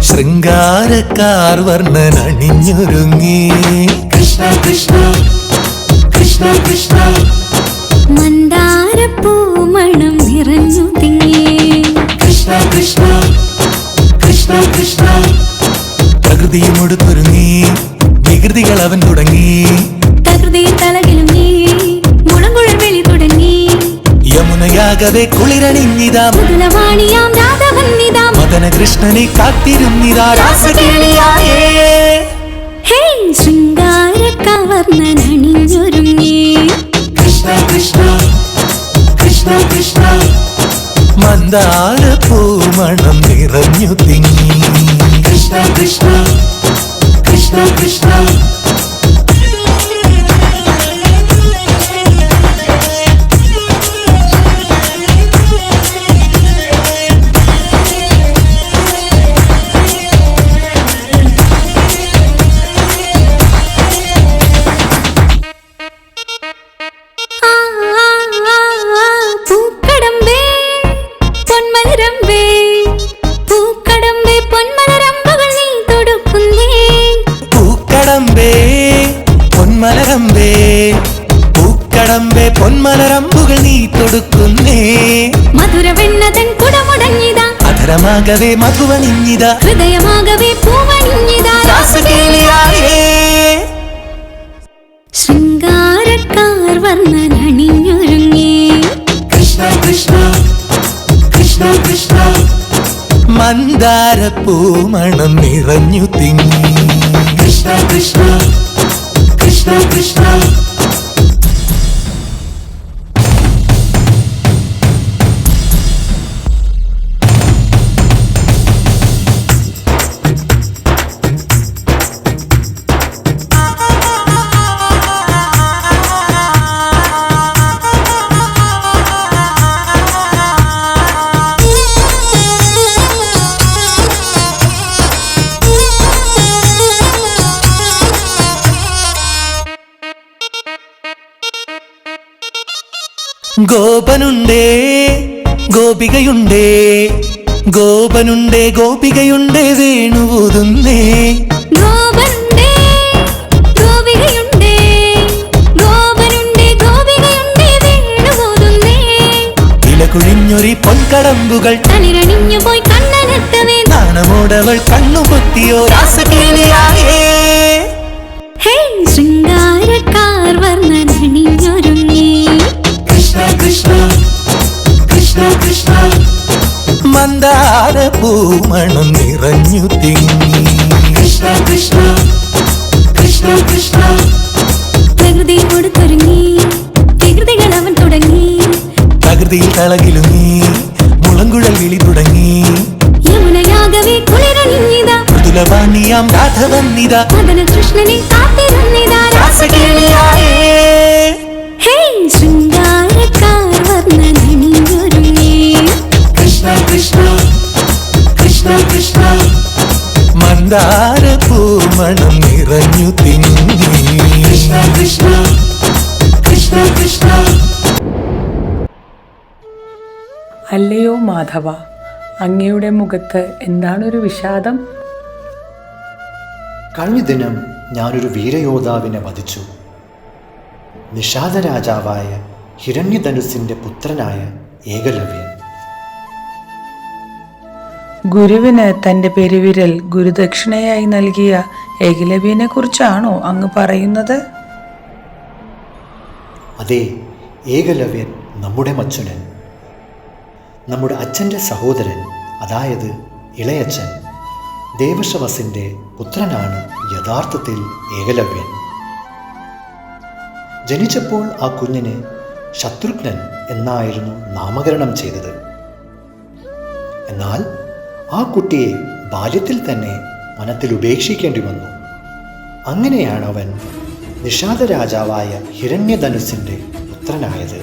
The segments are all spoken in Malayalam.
ശൃംഗാരക്കാർ വർണ്ണൻ അണിഞ്ഞൊരുങ്ങി കൃഷ്ണ കൃഷ്ണ കൃഷ്ണ കൃഷ്ണ മന്ദാരപ്പൂ മണം നിറഞ്ഞു തിങ്ങി കൃഷ്ണ കൃഷ്ണ കൃഷ്ണ കൃഷ്ണ പ്രകൃതിയും ഒടുത്തൊരുങ്ങി വികൃതികൾ അവൻ തുടങ്ങി തകൃതിയിൽ തലകിലുങ്ങി മുളങ്കുഴൽ വിളി തുടങ്ങി യമുനയാകവെ കുളിരണിഞ്ഞിതാ മുതലവാണിയാം രാധവന്നിതാ മദന കൃഷ്ണനെ കാത്തിരുന്നിതാ രാസകേളിയായേ ഹേ ശൃംഗാരക്കാർ വർണ്ണൻ അണിഞ്ഞൊരുങ്ങി കൃഷ്ണ കൃഷ്ണ കൃഷ്ണ കൃഷ്ണ മന്ദാരപ്പൂ മണം നിറഞ്ഞു തിങ്ങി കൃഷ്ണ കൃഷ്ണ കൃഷ്ണ കൃഷ്ണ പൂക്കടമ്പേ പൊന്മലരമ്പേ പൂക്കടമ്പേ പൊന്മലരമ്പുകൾ നീ തൊടുക്കുന്നേ പൂക്കടമ്പേ പൊന്മലരമ്പേ പൂക്കടമ്പേ പൊന്മലരമ്പുകൾ നീ തൊടുക്കുന്നേ മധുരവെണ്ണതൻ കുടമുടങ്ങിതാ അധരമാകവേ മധുവണിഞ്ഞിതാ ഹൃദയമാകവേ പൂവണിഞ്ഞിതാ രാസകേളിയായേ ശൃംഗാരക്കാർ വർണ്ണൻ അണിഞ്ഞൊരുങ്ങി കൃഷ്ണ കൃഷ്ണ കൃഷ്ണ കൃഷ്ണ മന്ദാരപ്പൂ മണം നിറഞ്ഞു തിങ്ങി കൃഷ്ണ കൃഷ്ണ കൃഷ്ണ കൃഷ്ണ ഗോപനുണ്ടേ ഗോപികയുണ്ടേ ഗോപനുണ്ടേ ഗോപികയുണ്ടേ വേണുവൂതുന്നേ ഗോപനുണ്ടേ ഗോപികയുണ്ടേ ഗോപനുണ്ടേ ഗോപികയുണ്ടേ വേണുപോതുന്നേ ഇലകുഴിഞ്ഞൊരി പൊൻകടമ്പുകൾ തളിരണിഞ്ഞു പോയി കണ്ണനെത്തവേ നാണമോടവൾ കണ്ണുപൊത്തിയോ രാസകേളിയായേ ഹേ ശൃംഗാരക്കാർ വർണ്ണൻ അണിഞ്ഞൊരുങ്ങി കൃഷ്ണ കൃഷ്ണ കൃഷ്ണ കൃഷ്ണ മന്ദാരപ്പൂ മണം നിറഞ്ഞു തിങ്ങി കൃഷ്ണ കൃഷ്ണ കൃഷ്ണ കൃഷ്ണ പ്രകൃതി കൊടുത്തൊരുങ്ങി വികൃതികൾ അവൻ തുടങ്ങി പ്രകൃതിയിൽ തളകിലുങ്ങി മുളങ്കുഴൽ വിളി തുടങ്ങി യമുനയാകവേ കുളിരണിഞ്ഞിതാ മൃദുലവാണിയാം രാധവന്നിതാ മദന കൃഷ്ണനെ കാത്തിരുന്നിതാ രാസകേളിയായേ ഹേ ശൃംഗാരക്കാർ വർണ്ണൻ അണിഞ്ഞൊരുങ്ങി കൃഷ്ണ കൃഷ്ണ കൃഷ്ണ കൃഷ്ണ മന്ദാരപ്പൂ മണം നിറഞ്ഞു തിങ്ങി കൃഷ്ണ കൃഷ്ണ കൃഷ്ണ കൃഷ്ണ അല്ലയോ മാധവ, അങ്ങയുടെ മുഖത്ത് എന്താണൊരു വിഷാദം? കഴിഞ്ഞ ദിനം ഞാനൊരു വീരയോദ്ധാവിനെ വധിച്ചു. നിഷാദ രാജാവായ ഹിരണ്യധനുസിന്റെ പുത്രനായ ഏകലവ്യൻ. ഗുരുവിന് തൻ്റെ പെരുവിരൽ ഗുരുദക്ഷിണയായി നൽകിയ ഏകലവ്യനെ കുറിച്ചാണോ അങ്ങ് പറയുന്നത്? അതെ, ഏകലവ്യൻ നമ്മുടെ മച്ചുനൻ, നമ്മുടെ അച്ഛൻ്റെ സഹോദരൻ, അതായത് ഇളയച്ഛൻ ദേവശവസിൻ്റെ പുത്രനാണ് യഥാർത്ഥത്തിൽ ഏകലവ്യൻ. ജനിച്ചപ്പോൾ ആ കുഞ്ഞിന് ശത്രുഘ്നൻ എന്നായിരുന്നു നാമകരണം ചെയ്തത്. എന്നാൽ ആ കുട്ടിയെ ബാല്യത്തിൽ തന്നെ വനത്തിൽ ഉപേക്ഷിക്കേണ്ടി വന്നു. അങ്ങനെയാണ് അവൻ നിഷാദ രാജാവായ ഹിരണ്യധനുസിൻ്റെ പുത്രനായത്.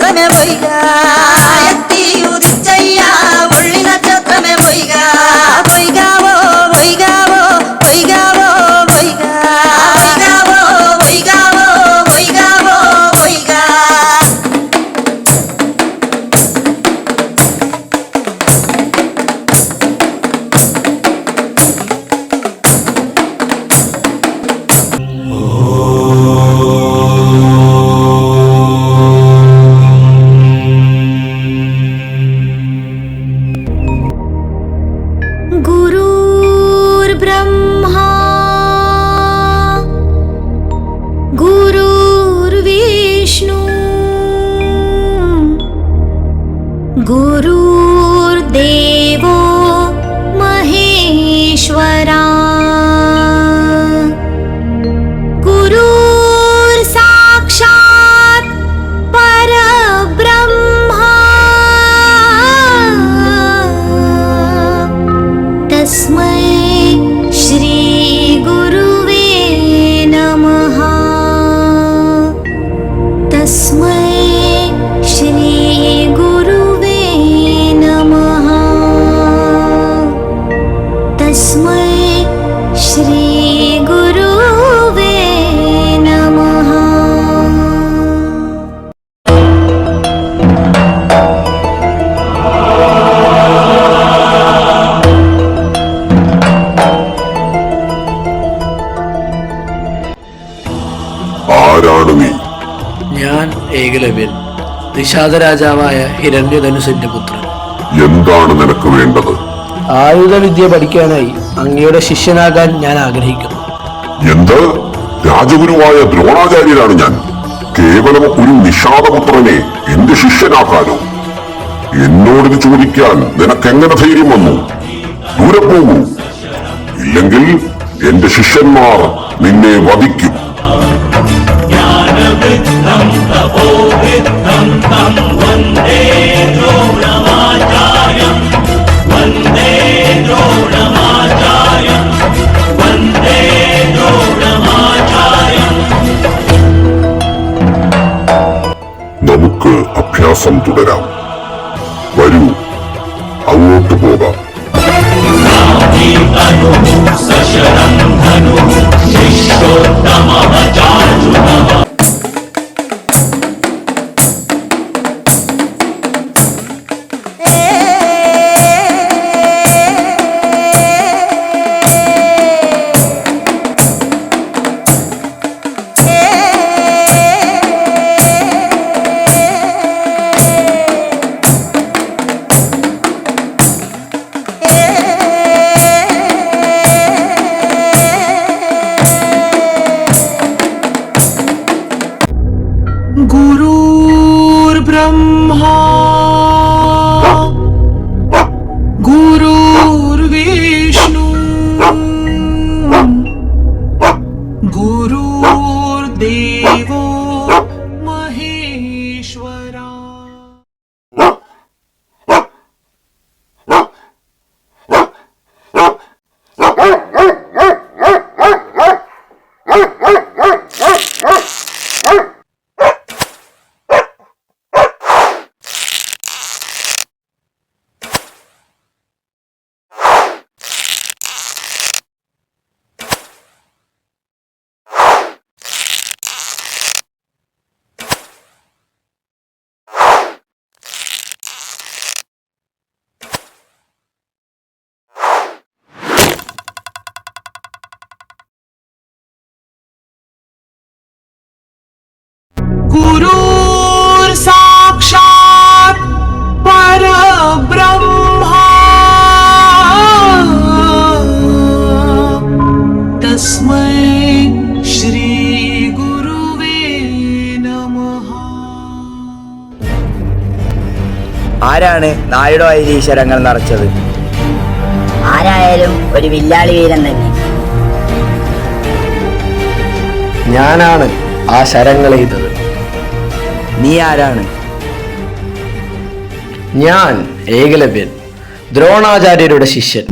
നക്ഷത്രമേ പൊയ്ക എത്തി ഉദിച്ചയ്യ ഉള്ളി നക്ഷത്രമേ പൊയ്ക പൊയ്കാവോ പൊയ്കാവോ പൊയ്കാവോ പൊയ്ക പൊയ്കാവോ പൊയ്കാവോ പൊയ്കാവോ പൊയ്ക गुरुर्ब्रह्मा गुरुर्विष्णु गुरुर्देवो महेश्वरा गुरुर्साक्षात् परब्रह्मा तस्मै श्री गुरुवे नमः तस्मै श्री गुरुवे नमः तस्मै श्री गुरुवे नमः ആരാണ് നീ? ഞാൻ ഏകലവ്യൻ, നിഷാദരാജാവായ ഹിരണ്യധനുസിന്റെ പുത്രൻ. എന്താണ് നിനക്ക് വേണ്ടത്? ആയുധവിദ്യ പഠിക്കാനായി അങ്ങയുടെ ശിഷ്യനാകാൻ ഞാൻ ആഗ്രഹിക്കുന്നു. എന്ത്? രാജഗുരുവായ ദ്രോണാചാര്യരാണ് ഞാൻ. കേവലം ഒരു നിഷാദപുത്രനെ എന്റെ ശിഷ്യനാക്കാനോ? എന്നോടിത് ചോദിക്കാൻ നിനക്കെങ്ങനെ ധൈര്യം വന്നു? ദൂരെ പോകൂ, ഇല്ലെങ്കിൽ എന്റെ ശിഷ്യന്മാർ നിന്നെ വധിക്കും. നമുക്ക് അഭ്യാസം തുടരാം. വരൂ, അങ്ങോട്ട് പോകാം. गुरुर्ब्रह्मा गुरुर्विष्णु गुरुर्देवो महेश्वरा गुरुर् साक्षात् परब्रह्मा तस्मै श्री गुरुवे नमः. ആരാണ് നായുടെ ഐരീശ്വരങ്ങൾ നിറച്ചത്? ആരായാലും ഒരു വില്ലാളി വീരൻ തന്നെ. ഞാനാണ് ആ ശരങ്ങളെയ്തത്. നീ ആരാണ്? ഞാൻ ഏകലവ്യൻ, ദ്രോണാചാര്യരുടെ ശിഷ്യൻ.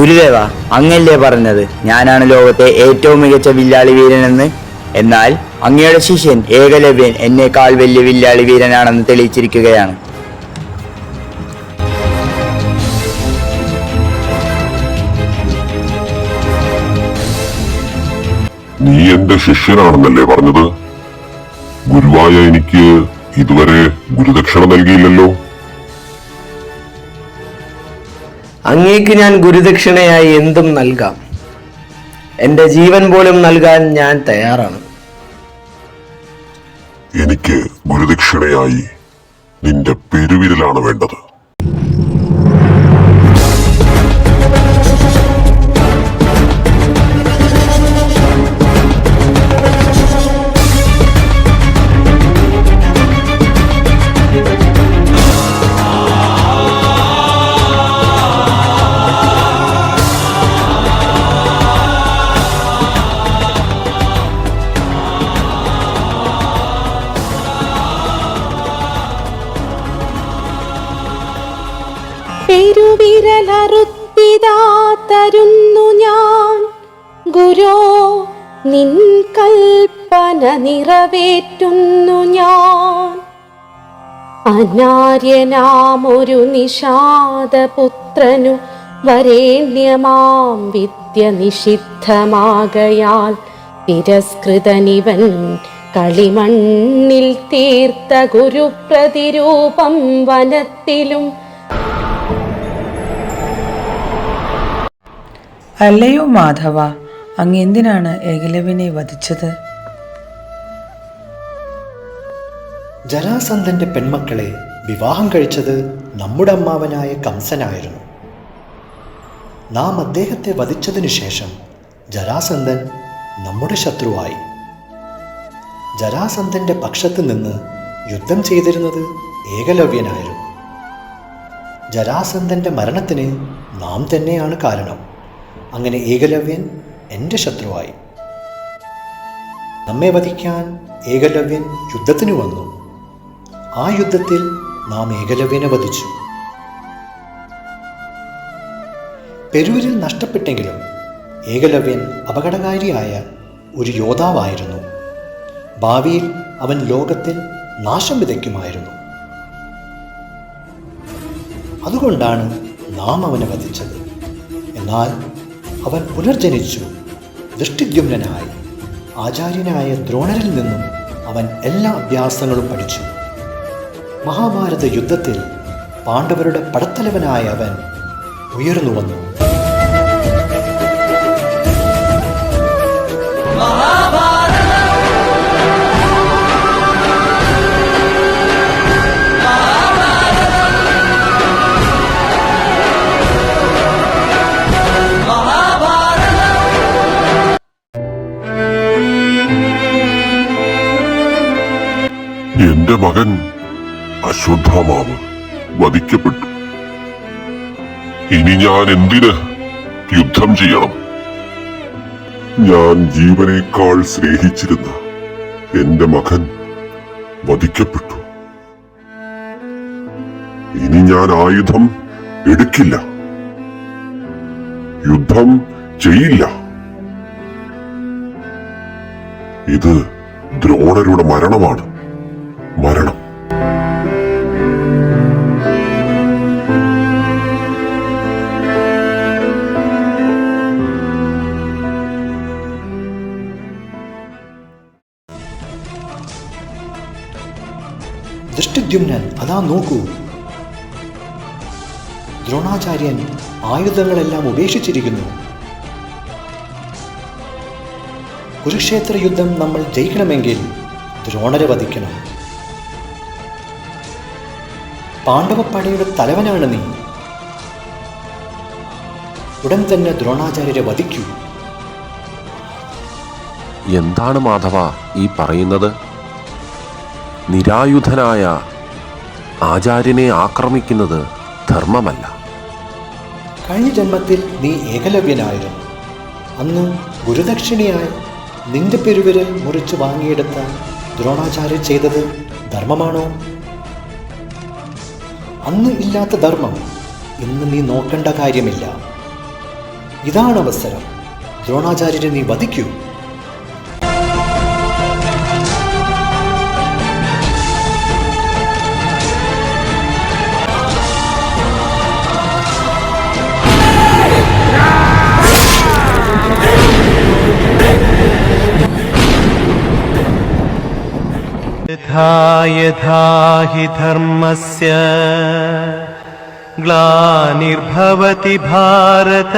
ഗുരുദേവ, അങ്ങല്ലേ പറഞ്ഞത് ഞാനാണ് ലോകത്തെ ഏറ്റവും മികച്ച വില്ലാളി വീരനെന്ന്? എന്നാൽ അങ്ങയുടെ ശിഷ്യൻ ഏകലവ്യൻ എന്നേക്കാൾ വലിയ വില്ലാളി വീരനാണെന്ന് തെളിയിച്ചിരിക്കുകയാണ്. നീ എന്റെ ശിഷ്യനാണെന്നല്ലേ പറഞ്ഞത്? ഗുരുവായ എനിക്ക് ഇതുവരെ ഗുരുദക്ഷിണ നൽകിയില്ലല്ലോ. അങ്ങേക്ക് ഞാൻ ഗുരുദക്ഷിണയായി എന്തും നൽകാം. എന്റെ ജീവൻ പോലും നൽകാൻ ഞാൻ തയ്യാറാണ്. എനിക്ക് ഗുരുദക്ഷിണയായി നിന്റെ പെരുവിരലാണ് വേണ്ടത്. പെരുവിരലറുത്തിതാ തരുന്നു ഞാൻ ഗുരോ, നിൻ കൽപ്പന നിറവേറ്റുന്നു ഞാൻ. അനാര്യനാമൊരു നിഷാദപുത്രനു വരേണ്യമാം വിദ്യ നിഷിദ്ധമാകയാൽ തിരസ്കൃതനിവൻ കളിമണ്ണിൽ തീർത്ത ഗുരുപ്രതിരൂപം വനത്തിലും. അല്ലയോ മാധവ, അങ്ങ് എന്തിനാണ് ഏകലവ്യനെ വധിച്ചത്? ജരാസന്ധന്റെ പെൺമക്കളെ വിവാഹം കഴിച്ചത് നമ്മുടെ അമ്മാവനായ കംസനായിരുന്നു. നാം അദ്ദേഹത്തെ വധിച്ചതിനു ശേഷം ജരാസന്ധൻ നമ്മുടെ ശത്രുവായി. ജരാസന്ധന്റെ പക്ഷത്ത് നിന്ന് യുദ്ധം ചെയ്തിരുന്നത് ഏകലവ്യനായിരുന്നു. ജരാസന്ധന്റെ മരണത്തിന് നാം തന്നെയാണ് കാരണം. അങ്ങനെ ഏകലവ്യൻ എൻ്റെ ശത്രുവായി. നമ്മെ വധിക്കാൻ ഏകലവ്യൻ യുദ്ധത്തിന് വന്നു. ആ യുദ്ധത്തിൽ നാം ഏകലവ്യനെ വധിച്ചു. പെരുവിരൽ നഷ്ടപ്പെട്ടെങ്കിലും ഏകലവ്യൻ അപകടകാരിയായ ഒരു യോദ്ധാവായിരുന്നു. ഭാവിയിൽ അവൻ ലോകത്തിൽ നാശം വിതയ്ക്കുമായിരുന്നു. അതുകൊണ്ടാണ് നാം അവനെ വധിച്ചത്. എന്നാൽ അവൻ പുനർജനിച്ചു. ദൃഷ്ടിദ്യുമ്നനായി ആചാര്യനായ ദ്രോണരിൽ നിന്നും അവൻ എല്ലാ അഭ്യാസങ്ങളും പഠിച്ചു. മഹാഭാരത യുദ്ധത്തിൽ പാണ്ഡവരുടെ പടത്തലവനായ അവൻ ഉയർന്നു വന്നു. എന്റെ മകൻ അശ്വത്ഥാമാവ് വധിക്കപ്പെട്ടു. ഇനി ഞാൻ എന്തിന് യുദ്ധം ചെയ്യണം? ഞാൻ ജീവനേക്കാൾ സ്നേഹിച്ചിരുന്ന എന്റെ മകൻ വധിക്കപ്പെട്ടു. ഇനി ഞാൻ ആയുധം എടുക്കില്ല, യുദ്ധം ചെയ്യില്ല. ഇത് ദ്രോണരുടെ മരണമാണ്. മരണം. ദൃഷ്ടിദ്യുമ്നൻ, അതാ നോക്കൂ. ദ്രോണാചാര്യൻ ആയുധങ്ങളെല്ലാം ഉപേക്ഷിച്ചിരിക്കുന്നു. കുരുക്ഷേത്ര യുദ്ധം നമ്മൾ ജയിക്കണമെങ്കിൽ ദ്രോണരെ വധിക്കണം. പാണ്ഡവപ്പടയുടെ തലവനാണ് നീ. ഉടൻ തന്നെ ദ്രോണാചാര്യരെ വധിക്കൂ. എന്താണ് മാധവ ഈ പറയുന്നത്? നിരായുധനായ ആചാര്യനെ ആക്രമിക്കുന്നത് ധർമ്മമല്ല. കഴിഞ്ഞ ജന്മത്തിൽ നീ ഏകലവ്യനായിരുന്നു. അന്ന് ഗുരുദക്ഷിണയായി നിന്റെ പെരുവിരൽ മുറിച്ച് വാങ്ങിയെടുത്ത ദ്രോണാചാര്യൻ ചെയ്തത് ധർമ്മമാണോ? അന്ന് ഇല്ലാത്ത ധർമ്മം ഇന്ന് നീ നോക്കേണ്ട കാര്യമില്ല. ഇതാണ് അവസരം. ദ്രോണാചാര്യരെ നീ വധിക്കൂ. यथा यथा हि धर्मस्य ग्लानिर्भवति भारत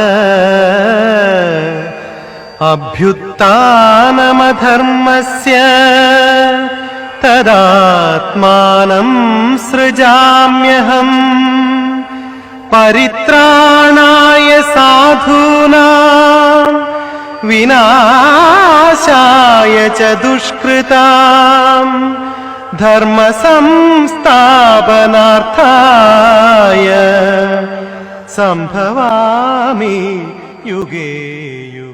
अभ्युत्थानमधर्मस्य तदात्मानं सृजाम्यहम् परित्राणाय साधूनां विनाशाय च दुष्कृतां धर्मसंस्थापनार्थाय सम्भवामि युगे युगे.